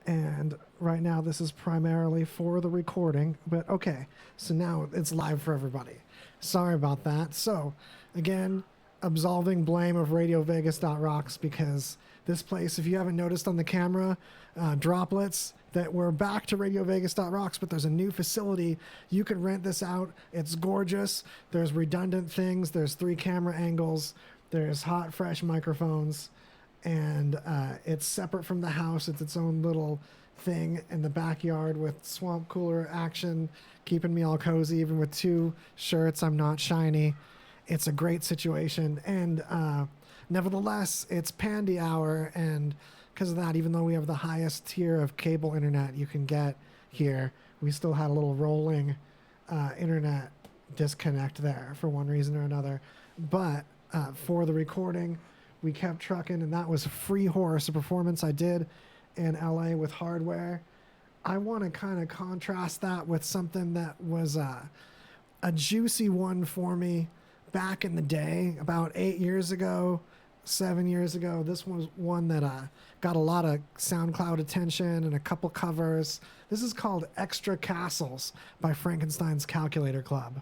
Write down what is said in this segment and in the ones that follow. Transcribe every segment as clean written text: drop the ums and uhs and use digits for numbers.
And right now this is primarily for the recording, but okay, so now it's live for everybody. Sorry about that. So again, absolving blame of RadioVegas.rocks, because this place, if you haven't noticed on the camera, droplets, that we're back to RadioVegas.rocks, but there's a new facility. You could rent this out. It's gorgeous. There's redundant things. There's 3 camera angles. There's hot, fresh microphones. And it's separate from the house. It's its own little thing in the backyard with swamp cooler action, keeping me all cozy. Even with 2 shirts, I'm not shiny. It's a great situation. And nevertheless, it's Pandy Hour. And because of that, even though we have the highest tier of cable internet you can get here, we still had a little rolling internet disconnect there for one reason or another. But for the recording, we kept trucking, and that was Free Horse, a performance I did in LA with Hardware. I want to kind of contrast that with something that was a juicy one for me back in the day, about 8 years ago, 7 years ago. This was one that got a lot of SoundCloud attention and a couple covers. This is called Extra Castles by Frankenstein's Calculator Club.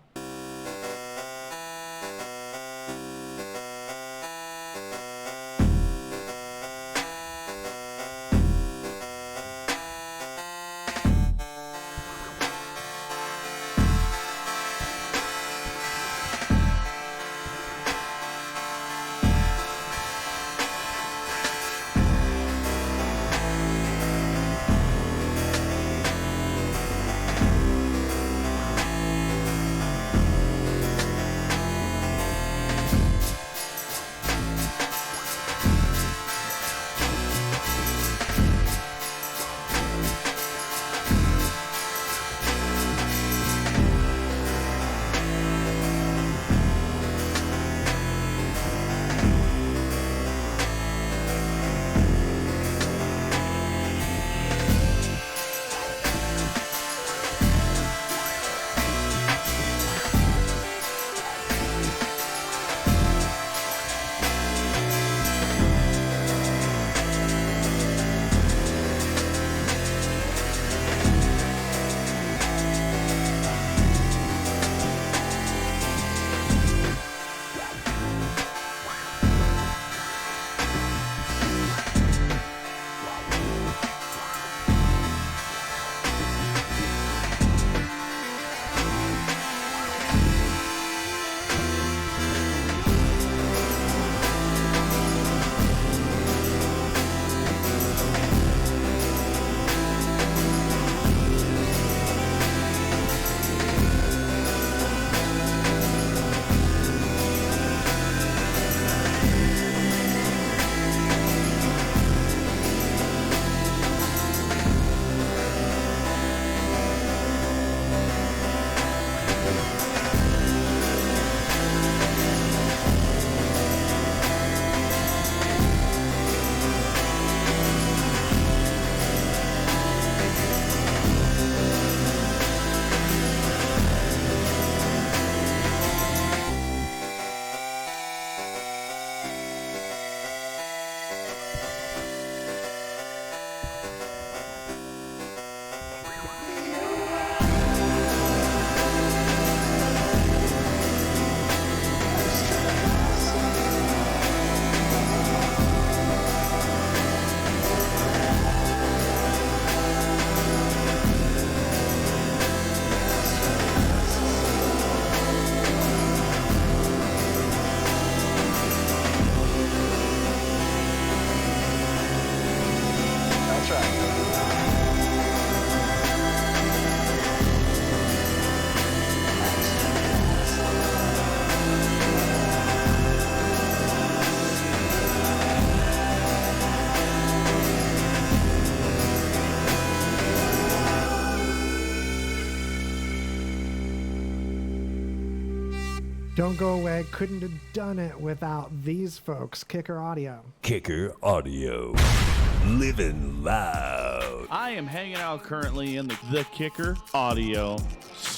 Don't go away. Couldn't have done it without these folks. Kicker Audio. Kicker Audio. Living loud. I am hanging out currently in the Kicker Audio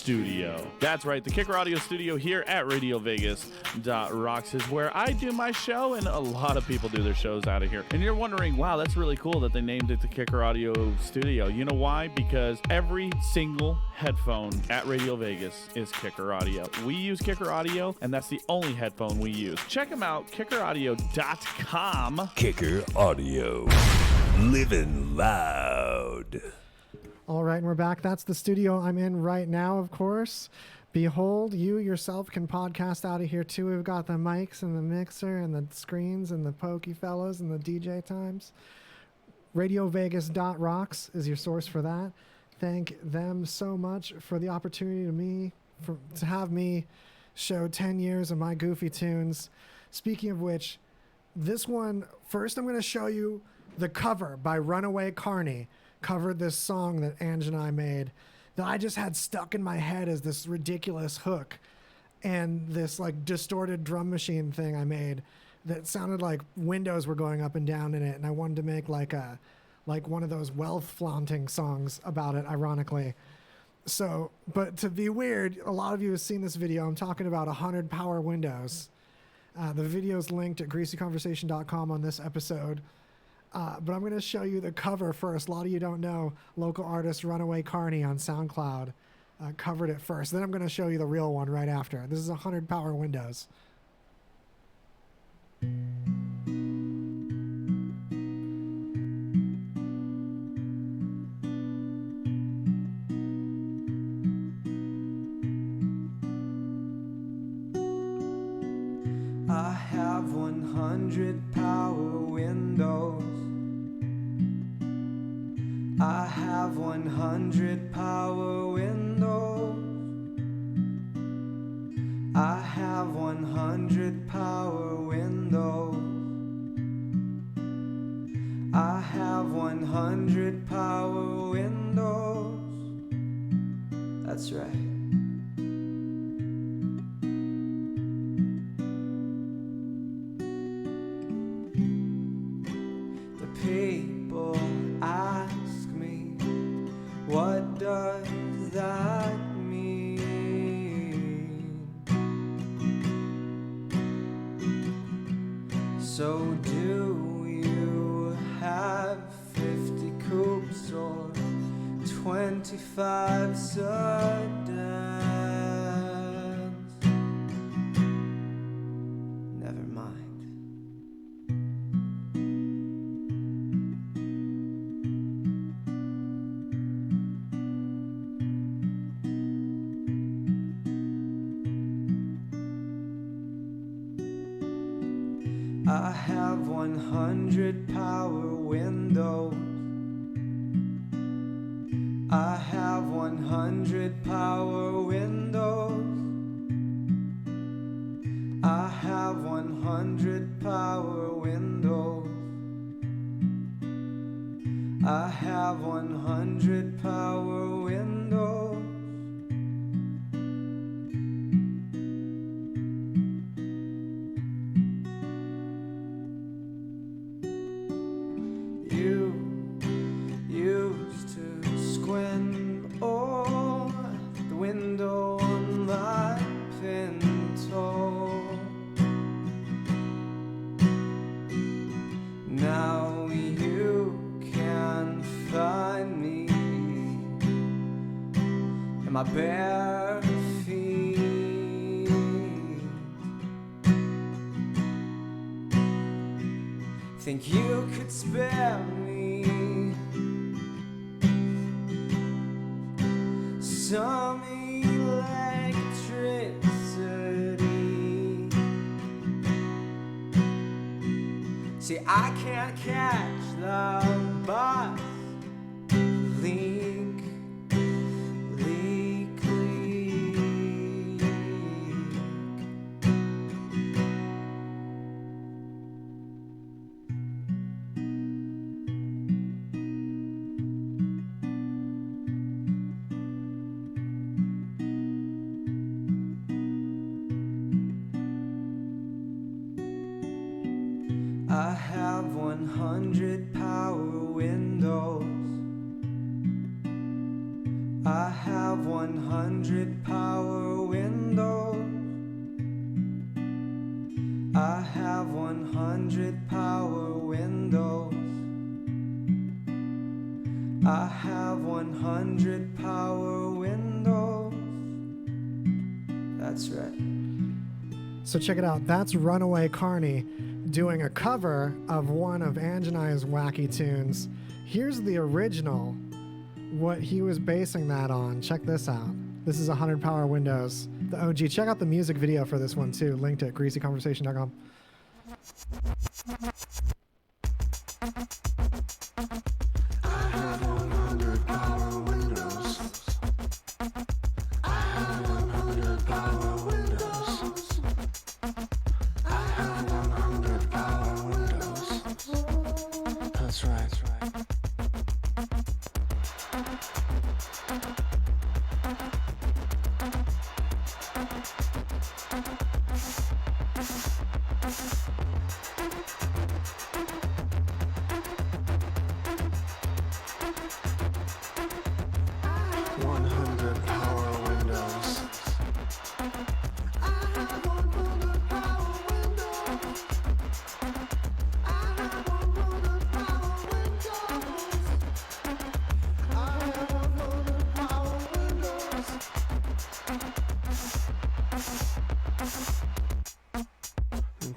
studio. That's right, the Kicker Audio studio here at RadioVegas.Rocks is where I do my show, and a lot of people do their shows out of here. And you're wondering, wow, that's really cool that they named it the Kicker Audio studio. You know why? Because every single headphone at Radio Vegas is Kicker Audio. We use Kicker Audio, and that's the only headphone we use. Check them out, kickeraudio.com. Kicker Audio. Living loud. All right, and we're back. That's the studio I'm in right now, of course. Behold, you yourself can podcast out of here, too. We've got the mics and the mixer and the screens and the pokey fellows and the DJ times. RadioVegas.Rocks is your source for that. Thank them so much for the opportunity to have me show 10 years of my goofy tunes. Speaking of which, this one, first I'm going to show you the cover by Runaway Carney. Covered this song that Ange and I made that I just had stuck in my head as this ridiculous hook, and this like distorted drum machine thing I made that sounded like windows were going up and down in it, and I wanted to make like one of those wealth flaunting songs about it, ironically. So, but to be weird, a lot of you have seen this video. I'm talking about 100 power windows. The video is linked at greasyconversation.com on this episode. But I'm going to show you the cover first. A lot of you don't know local artist Runaway Carney on SoundCloud covered it first. Then I'm going to show you the real one right after. This is 100 power windows. I have 100 power windows. I have 100 power windows. I have 100 power windows. I have 100 power windows. That's right. People ask me, what does that mean? So do you have 50 coupes or 25 sedans? Never mind. I have 100 power windows. I have 100 power windows. I have 100 power windows. I have 100 power windows. You used to squint all the window on my Pinto. Now you can find me in my bare feet. Think you could spare me some electricity? See, I can't catch the bus. Leak, leak, leak. I have 100 power windows. I have have 100 power windows. I have 100 power windows. I have 100 power windows. That's right. So check it out. That's Runaway Carney doing a cover of one of Ange and I's wacky tunes. Here's the original, what he was basing that on. Check this out. This is 100 Power Windows, the OG. Check out the music video for this one too. Linked at greasyconversation.com. I have 100 power windows. I have 100 power windows. I have 100 power windows. That's right.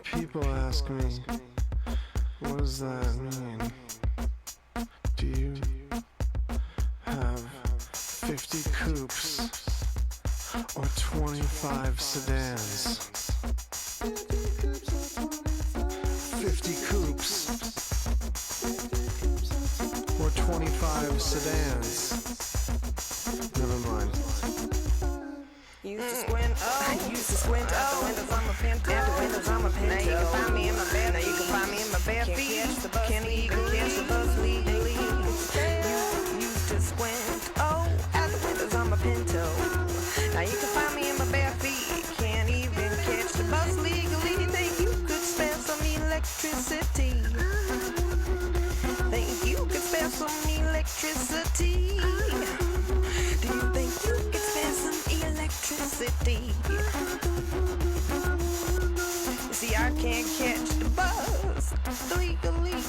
People ask me, what does that mean? Do you have 50 coupes or 25 sedans? 50 coupes or 25 sedans? Never mind. Used to squint, oh, I used to squint, oh, the windows on my Pinto, at the windows on my Pinto. Now you can find me in my bare feet. Now you can find me in my bare feet. Can't even catch the bus legally. Used to squint, oh, at the windows on my Pinto. Now you can find me in my bare feet. Can't even catch the bus legally. Think you could spare some electricity. Think you could spare some electricity. Do you think you could spare some electricity? You see, I can't catch the bus legally.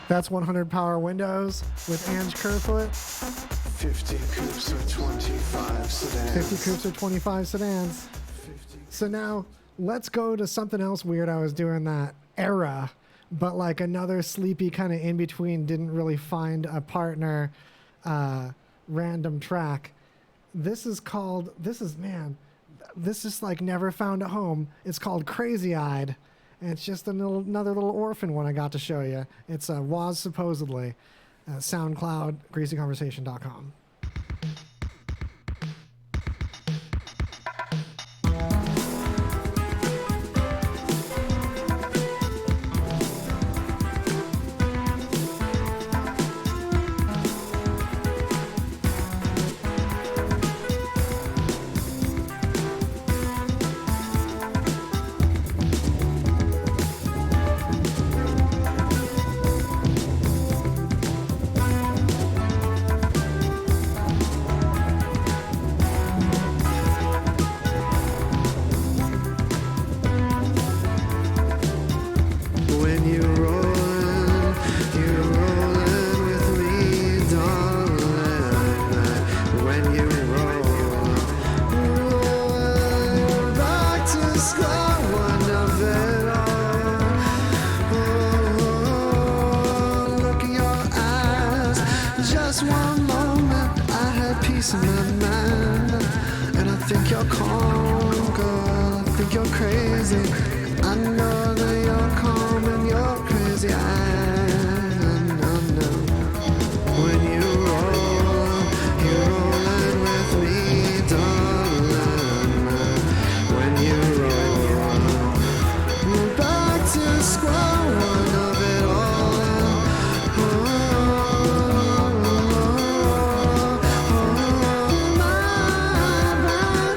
That's 100 Power Windows with Ange Kerfoot. 50 coupes or 25 sedans. 50 coupes or 25 sedans. So now let's go to something else weird I was doing that era, but like another sleepy kind of in between, didn't really find a partner random track. This is like never found a home. It's called Crazy Eyed. And it's just another little orphan one I got to show you. It's Was Supposedly. SoundCloud, greasyconversation.com.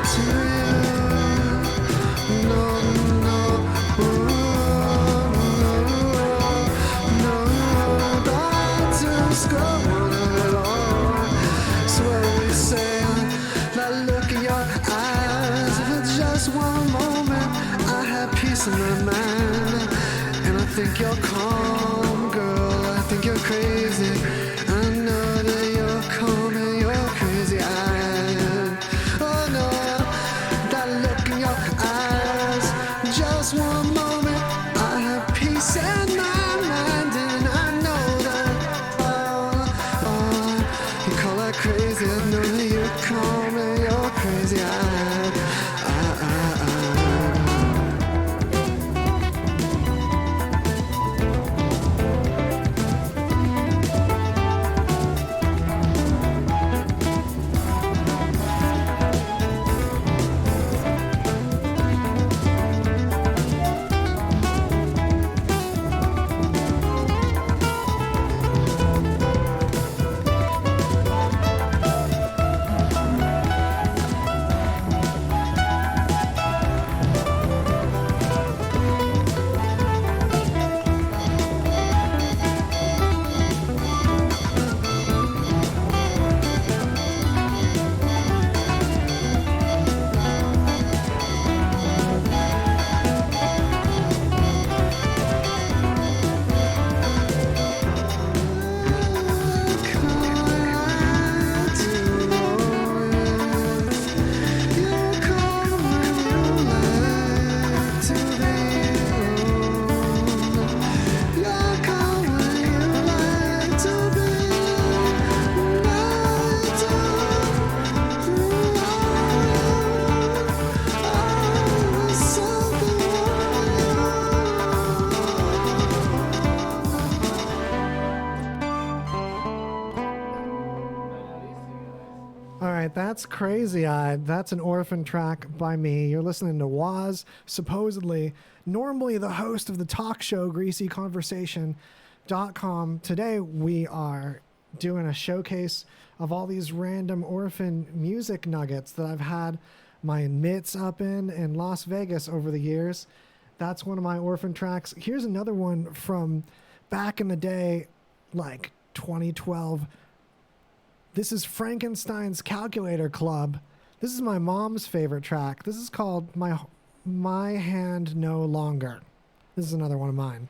To you. All right, that's Crazy Eyed. That's an orphan track by me. You're listening to Waz, supposedly, normally the host of the talk show GreasyConversation.com. Today we are doing a showcase of all these random orphan music nuggets that I've had my mitts up in Las Vegas over the years. That's one of my orphan tracks. Here's another one from back in the day, like 2012. This is Frankenstein's Calculator Club. This is my mom's favorite track. This is called My Hand No Longer. This is another one of mine.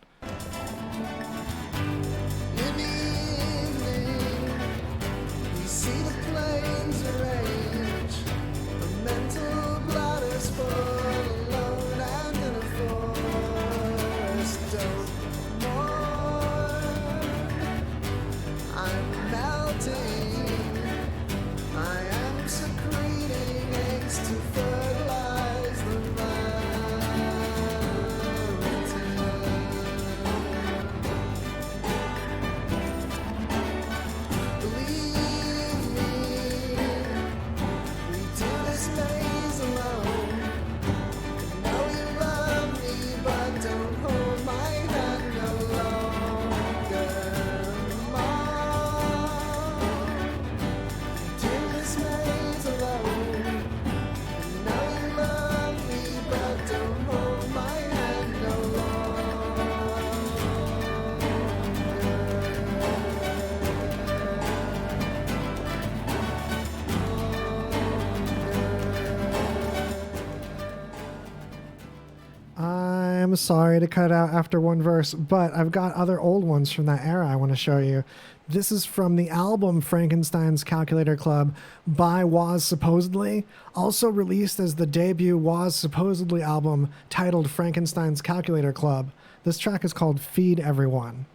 I'm sorry to cut out after one verse, but I've got other old ones from that era I want to show you. This is from the album Frankenstein's Calculator Club by Waz Supposedly, also released as the debut Waz Supposedly album titled Frankenstein's Calculator Club. This track is called Feed Everyone.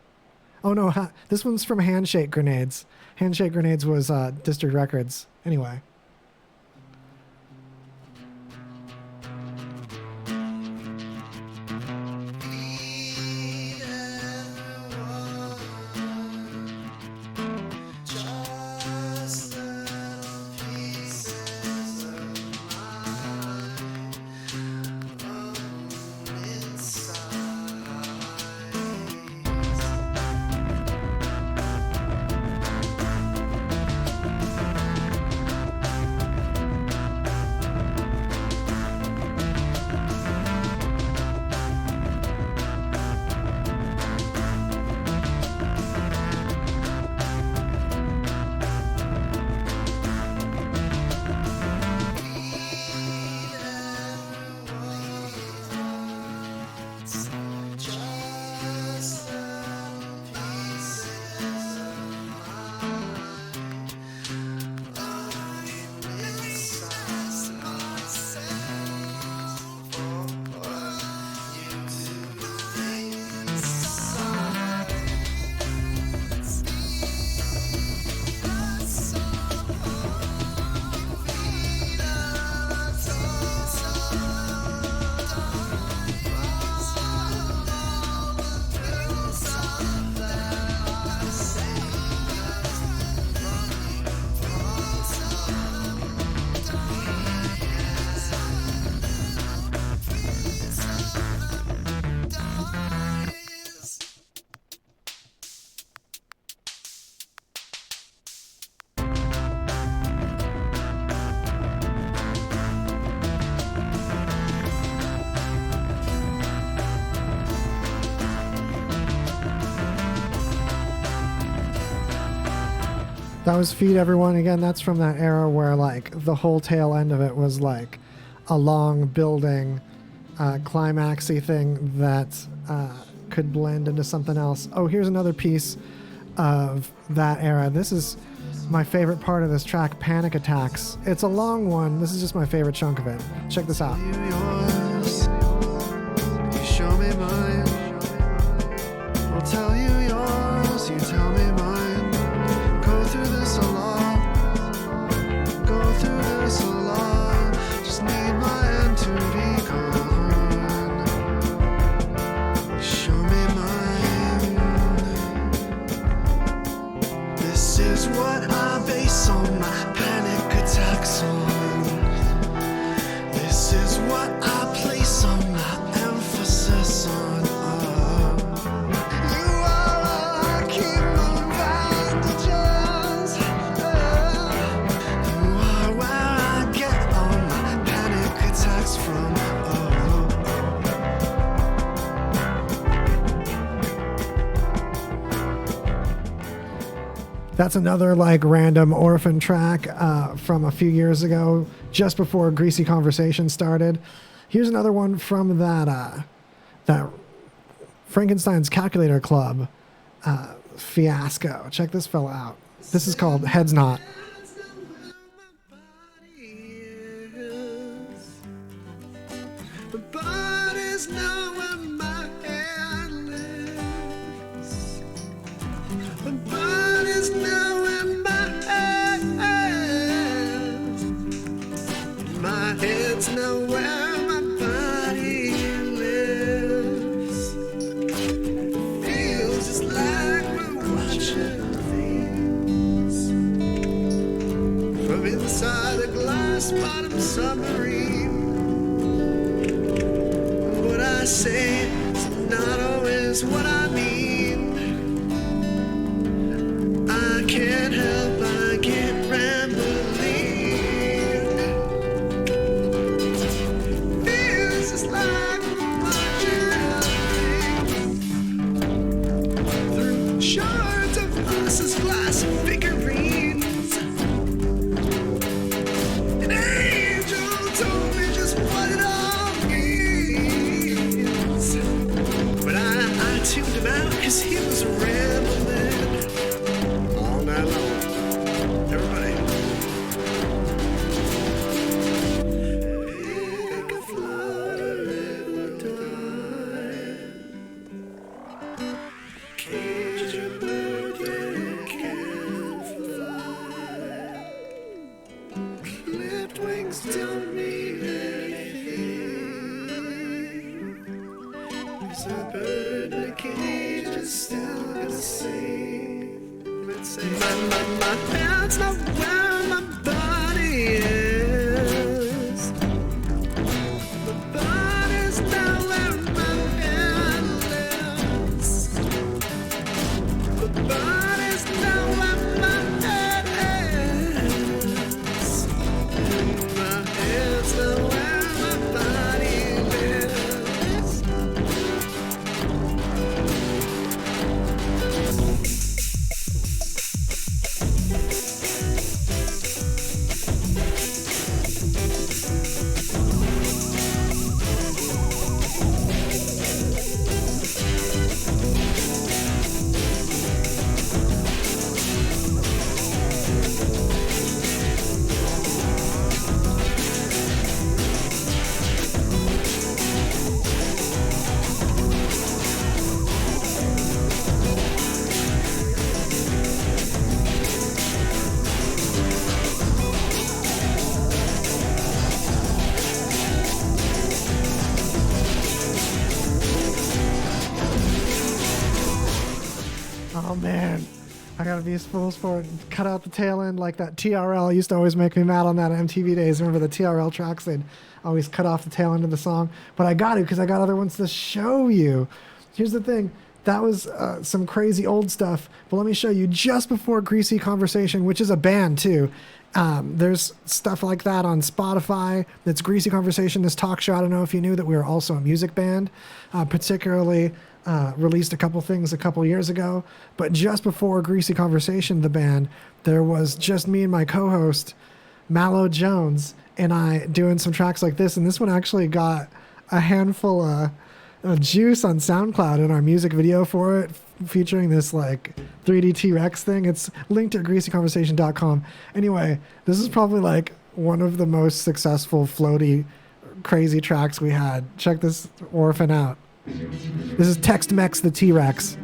Oh no, this one's from Handshake Grenades. Handshake Grenades was District Records. Anyway. That was Feed Everyone. Again, that's from that era where like the whole tail end of it was like a long building climaxy thing that could blend into something else. Oh, here's another piece of that era. This is my favorite part of this track, Panic Attacks. It's a long one. This is just my favorite chunk of it. Check this out. Yours, you show me mine. I'll tell you yours, you tell me mine. Go through this alone. Go through this alone. Just need my end to be gone. Show me mine. This is what I base on my panic attacks. That's another like random orphan track from a few years ago, just before Greasy Conversation started. Here's another one from that Frankenstein's Calculator Club fiasco. Check this fella out. This is called Heads Not. Body's not where my head lives. My body's not where my head is. My head's not where my body lives. Feels just like we're watching things from inside a glass bottom submarine. What I say is not always what I mean. I can't help, I get rambling. Feels just like we're watching through shards of glasses, glass figurines. An angel told me just what it all means. But I tuned him out because he was rambling all night long. Everybody. Pick a flower every time. Cage your bird that it can't fly. Clipped wings don't mean anything. It's a bird in a cage is still gonna sing. Let's say my head's not where my body is. My body's not where my head lives. My body's not where my head is. My head's not where my body lives. Oh man, I gotta be a fool for it. Cut out the tail end like that TRL used to always make me mad on that MTV days. Remember the TRL tracks? They'd always cut off the tail end of the song. But I got it because I got other ones to show you. Here's the thing. That was some crazy old stuff. But let me show you just before Greasy Conversation, which is a band too. There's stuff like that on Spotify. That's Greasy Conversation, this talk show. I don't know if you knew that we were also a music band, particularly released a couple things a couple years ago. But just before Greasy Conversation, the band, there was just me and my co-host, Mallow Jones, and I doing some tracks like this. And this one actually got a handful of juice on SoundCloud in our music video for it, featuring this like 3D T-Rex thing. It's linked at greasyconversation.com. Anyway, this is probably like one of the most successful floaty crazy tracks we had. Check this orphan out. This is Tex-Mex the T-Rex.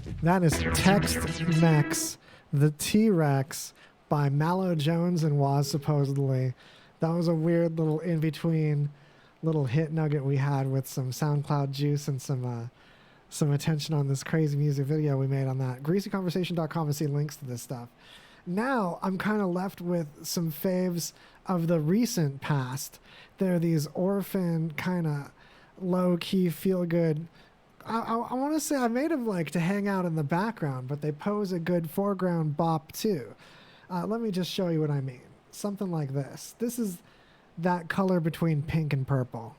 right, that is Text Mex, the T-Rex by Mallow Jones and Waz, supposedly. That was a weird little in-between little hit nugget we had with some SoundCloud juice and some attention on this crazy music video we made on that. GreasyConversation.com to see links to this stuff. Now I'm kind of left with some faves of the recent past. They're these orphan kind of low-key feel-good. I want to say I made them like to hang out in the background, but they pose a good foreground bop too. Let me just show you what I mean. Something like this. This is that color between pink and purple.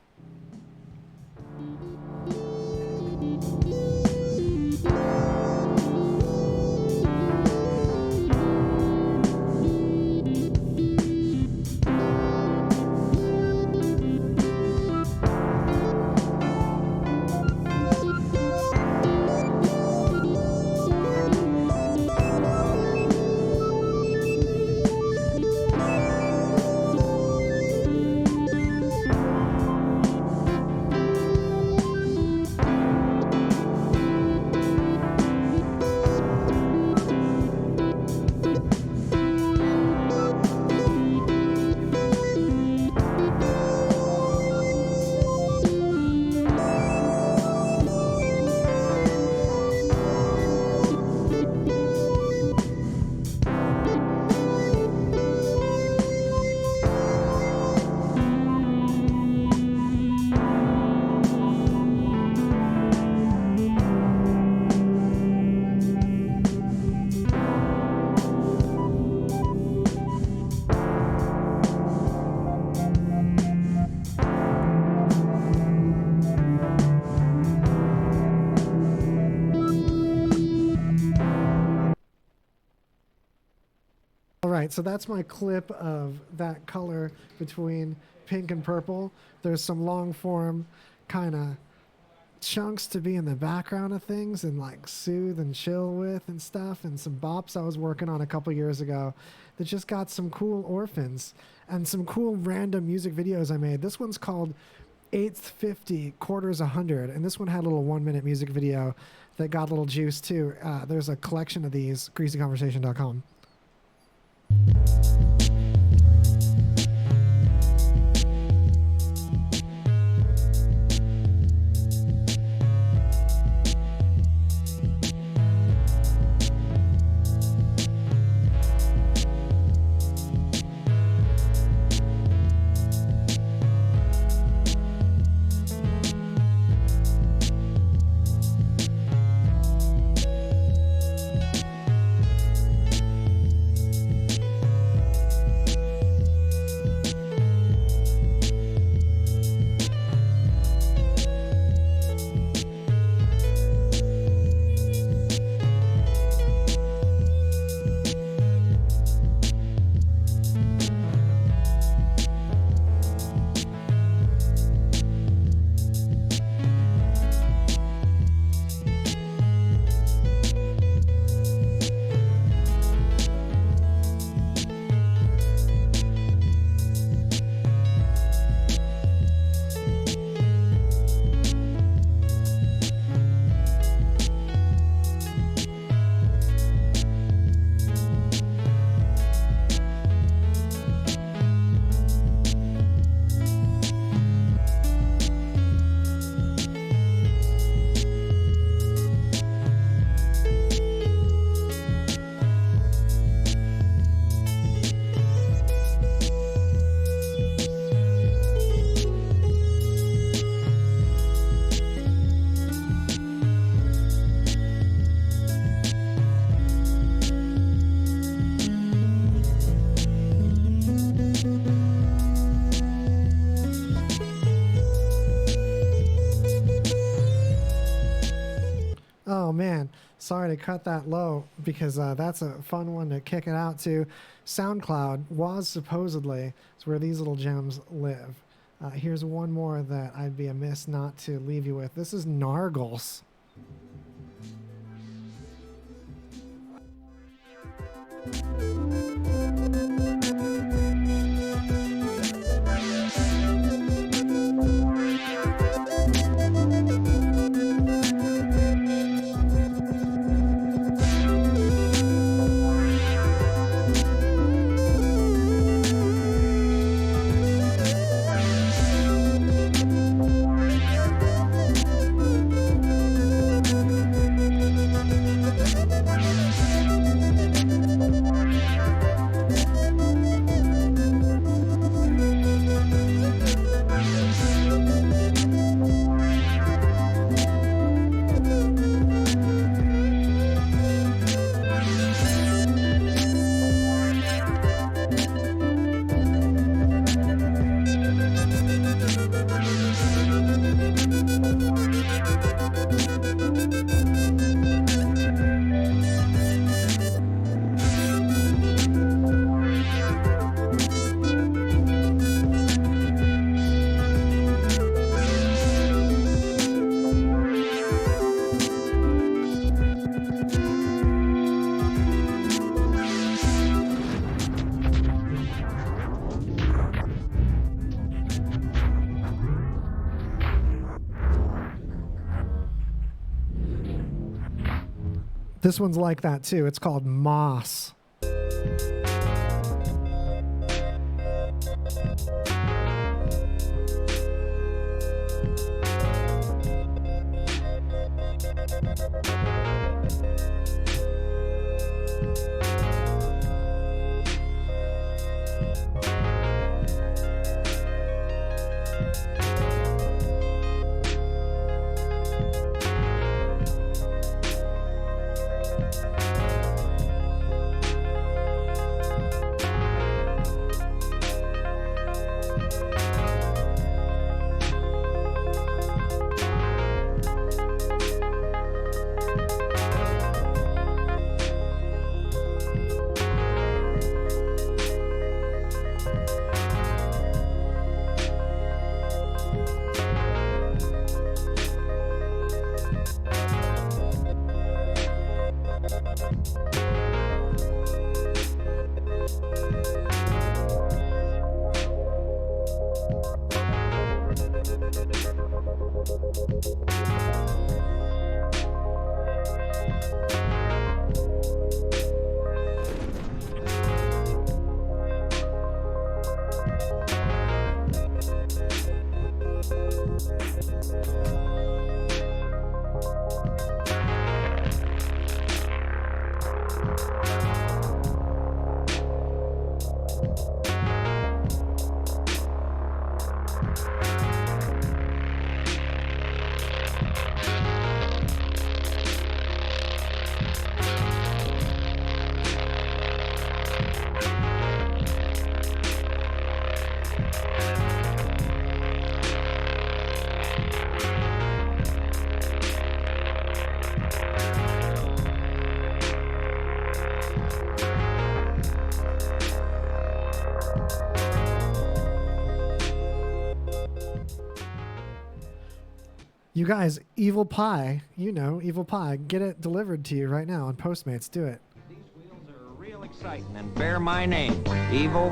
Right, so that's my clip of that color between pink and purple. There's some long form kind of chunks to be in the background of things and like soothe and chill with and stuff, and some bops I was working on a couple years ago that just got some cool orphans and some cool random music videos I made. This one's called 8th 50 quarters 100, and this one had a little 1-minute music video that got a little juice too. There's a collection of these, greasyconversation.com. Man, sorry to cut that low because that's a fun one to kick it out to. SoundCloud was supposedly it's where these little gems live. Here's one more that I'd be amiss not to leave you with. This is Nargles. This one's like that too. It's called Moss. You guys, Evil Pie, Evil Pie, get it delivered to you right now on Postmates. Do it. These wheels are real exciting and bear my name, Evil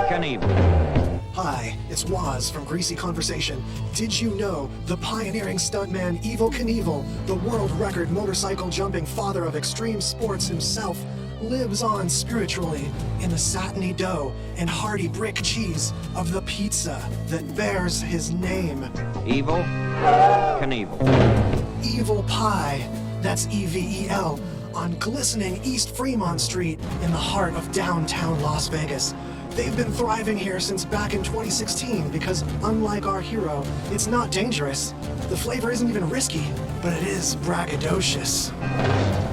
Knievel. Hi, it's Waz from Greasy Conversation. Did you know the pioneering stuntman Evel Knievel, the world record motorcycle jumping father of extreme sports himself, lives on spiritually in the satiny dough and hearty brick cheese of the pizza that bears his name? Evil Knievel. Evil Pie, that's E-V-E-L, on glistening East Fremont Street in the heart of downtown Las Vegas. They've been thriving here since back in 2016 because, unlike our hero, it's not dangerous. The flavor isn't even risky, but it is braggadocious.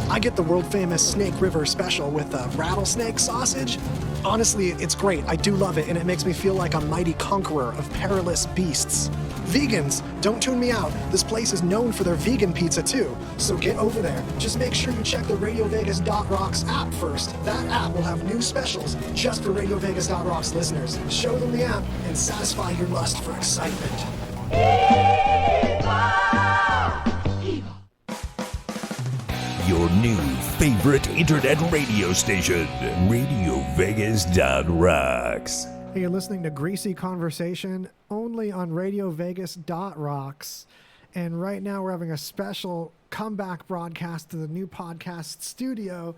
I get the world-famous Snake River special with a rattlesnake sausage. Honestly, it's great. I do love it, and it makes me feel like a mighty conqueror of perilous beasts. Vegans, don't tune me out. This place is known for their vegan pizza too, so get over there. Just make sure you check the RadioVegas.Rocks app first. That app will have new specials just for RadioVegas.Rocks listeners. Show them the app and satisfy your lust for excitement. Your new favorite internet radio station, RadioVegas.Rocks. Hey, you're listening to Greasy Conversation only on RadioVegas.Rocks. And right now we're having a special comeback broadcast to the new podcast studio.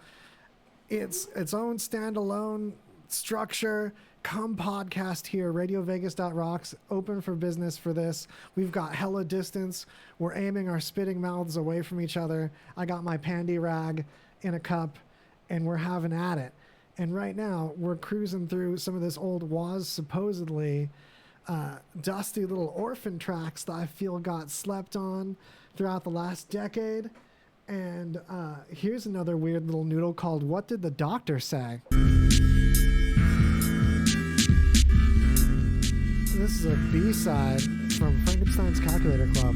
It's its own standalone structure. Come podcast here, RadioVegas.Rocks, open for business for this. We've got hella distance. We're aiming our spitting mouths away from each other. I got my pandy rag in a cup, and we're having at it. And right now, we're cruising through some of this old Waz supposedly dusty little orphan tracks that I feel got slept on throughout the last decade. And here's another weird little noodle called What Did the Doctor Say? This is a B-side from Frankenstein's Calculator Club.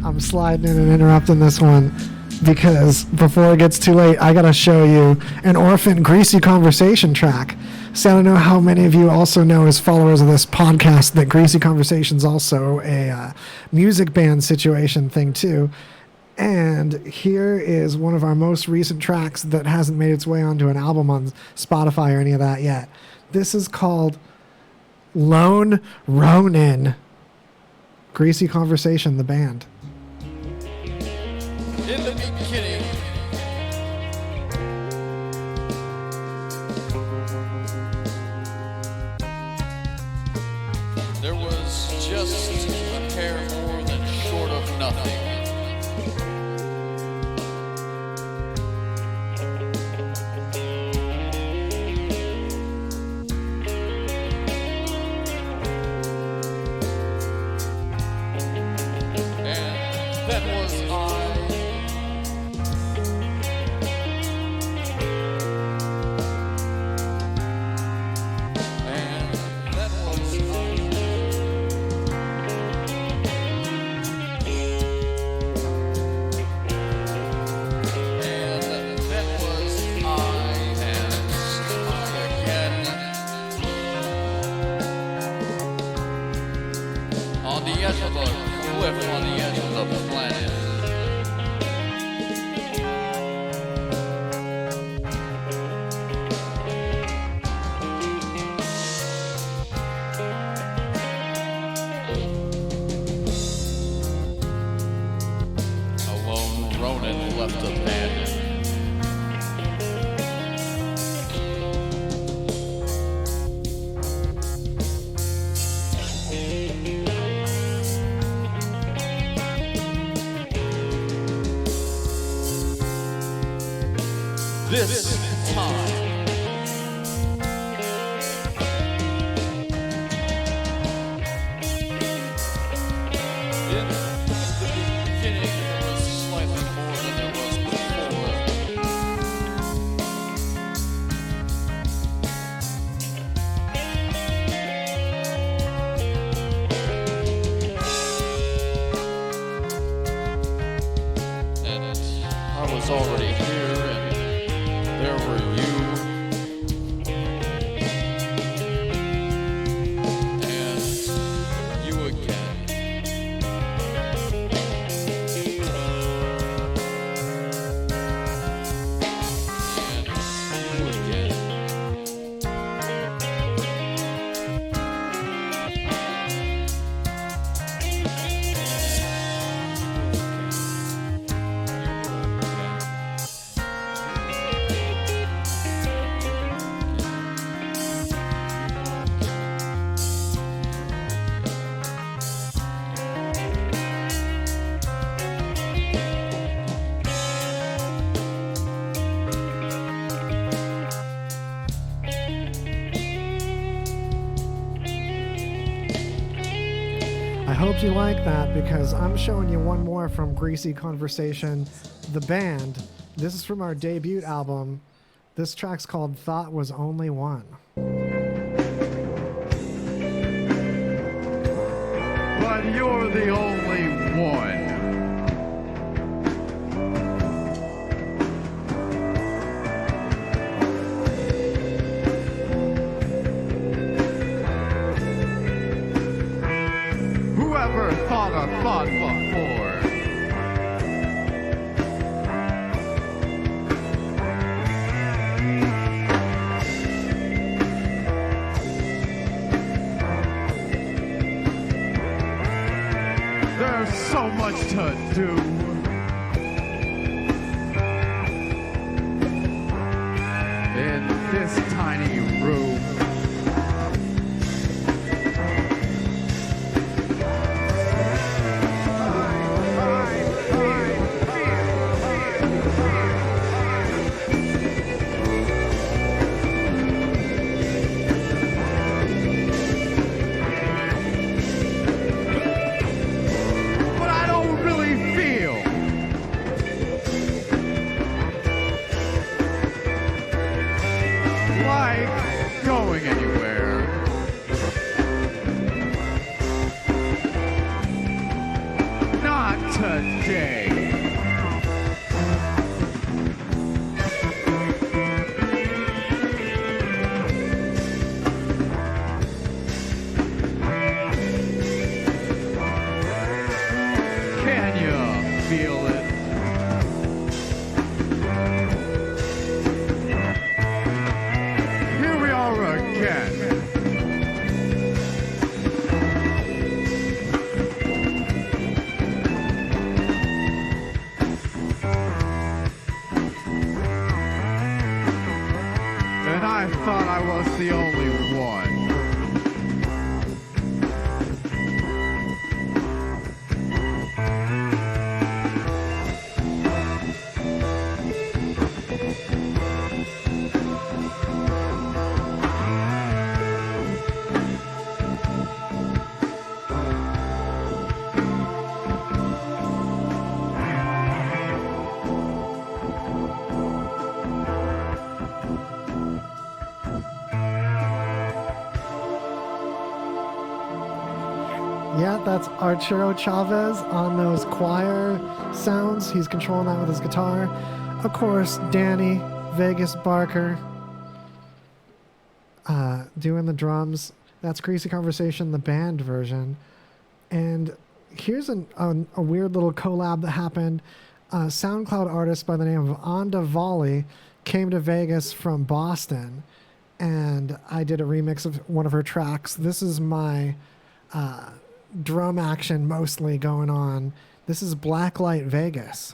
I'm sliding in and interrupting this one because before it gets too late, I gotta show you an Orphan Greasy Conversation track. So I don't know how many of you also know as followers of this podcast that Greasy Conversation's also a music band situation thing too. And here is one of our most recent tracks that hasn't made its way onto an album on Spotify or any of that yet. This is called Lone Ronin. Greasy Conversation, the band. In the beginning, there was just a hair more than short of nothing. And that was I. On the edge of the cliff, on the edge of the planet. A lone Ronin left abandoned. This time. In the beginning, there was slightly more than there was before. And I was already here, and there were you, and you again. And you again. I hope you like that because I'm showing you one more from Greasy Conversation, the band. This is from our debut album. This track's called Thought Was Only One. But you're the only one. Whoever thought a thought before? There's so much to do. In this tiny room. But I don't really feel almost the only one. Yeah, that's Arturo Chavez on those choir sounds. He's controlling that with his guitar. Of course, Danny Vegas Barker doing the drums. That's Greasy Conversation, the band version. And here's a weird little collab that happened. A SoundCloud artist by the name of Anda Volley came to Vegas from Boston, and I did a remix of one of her tracks. This is my drum action mostly going on. This is Blacklight Vegas.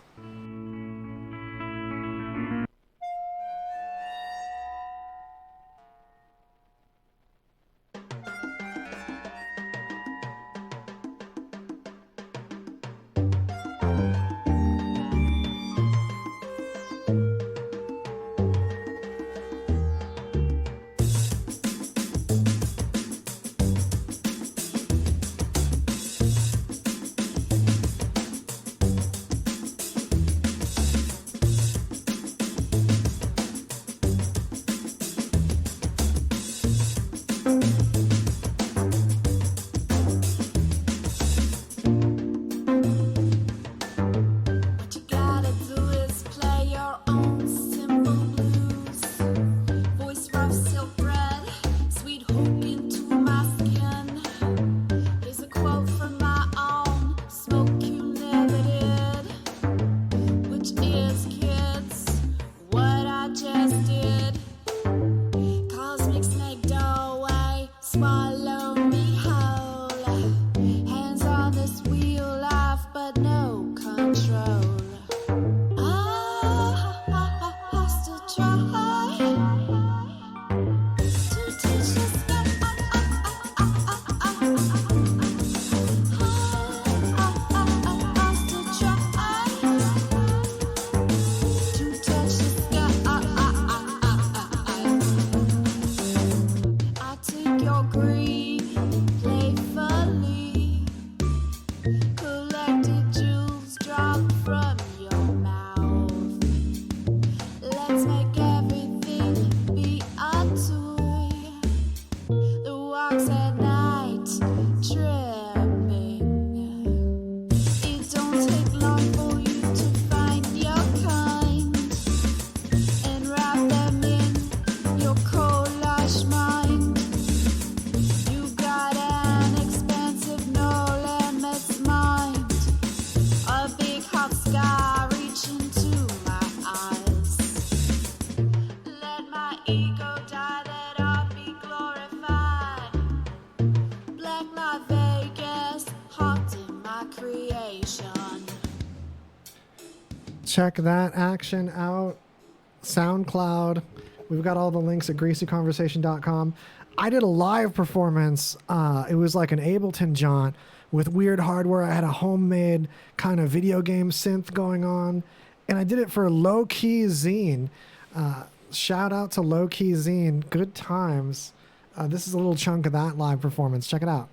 Check that action out. SoundCloud. We've got all the links at greasyconversation.com. I did a live performance. It was like an Ableton jaunt with weird hardware. I had a homemade kind of video game synth going on. And I did it for Low Key Zine. Shout out to Low Key Zine. Good times. This is a little chunk of that live performance. Check it out.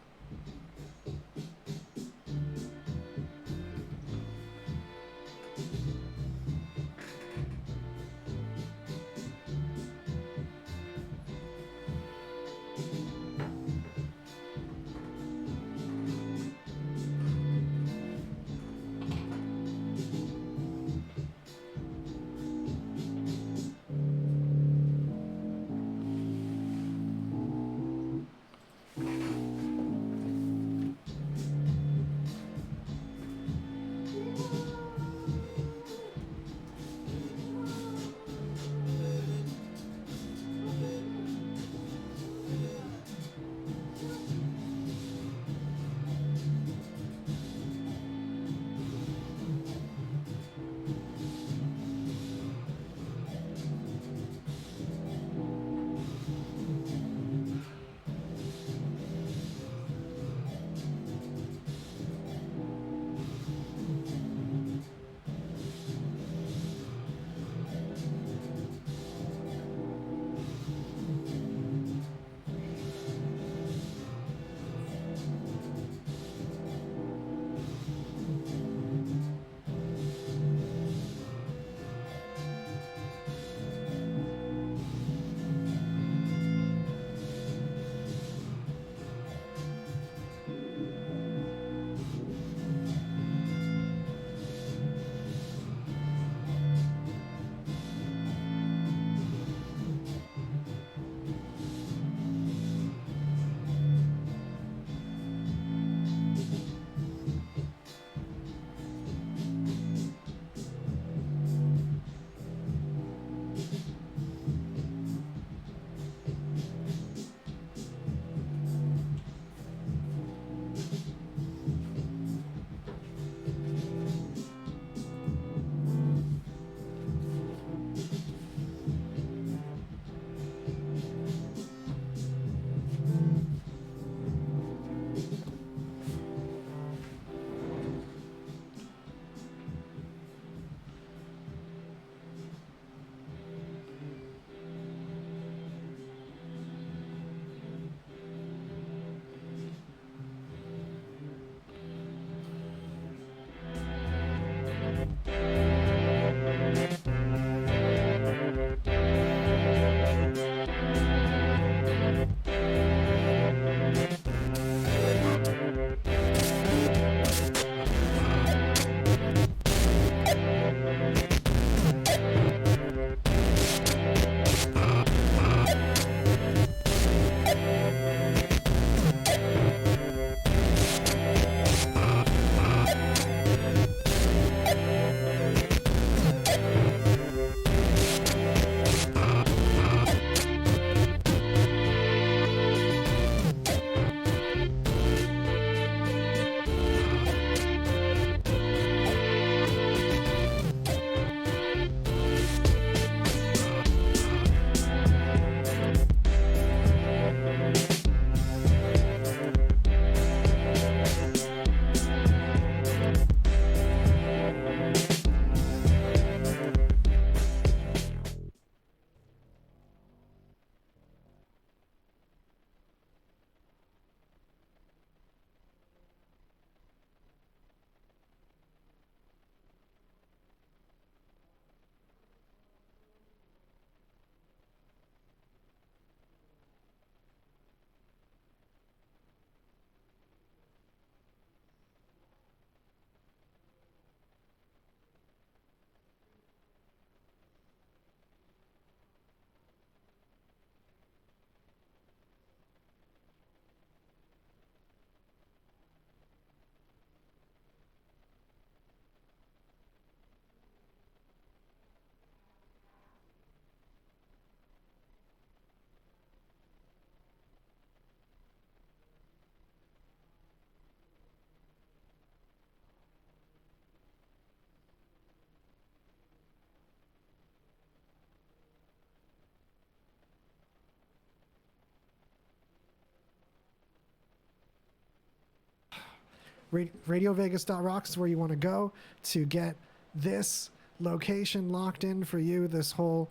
RadioVegas.rocks is where you want to go to get this location locked in for you, this whole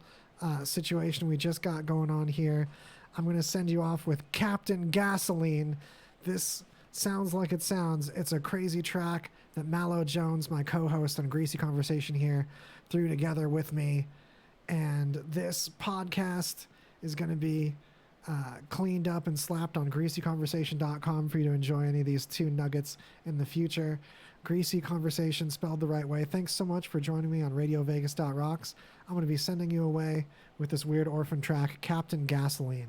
situation we just got going on here. I'm going to send you off with Captain Gasoline. This sounds like it sounds. It's a crazy track that Mallow Jones, my co-host on Greasy Conversation here, threw together with me. And this podcast is going to be cleaned up and slapped on greasyconversation.com for you to enjoy any of these two nuggets in the future. Greasy Conversation spelled the right way. Thanks so much for joining me on RadioVegas.rocks. I'm going to be sending you away with this weird orphan track, Captain Gasoline.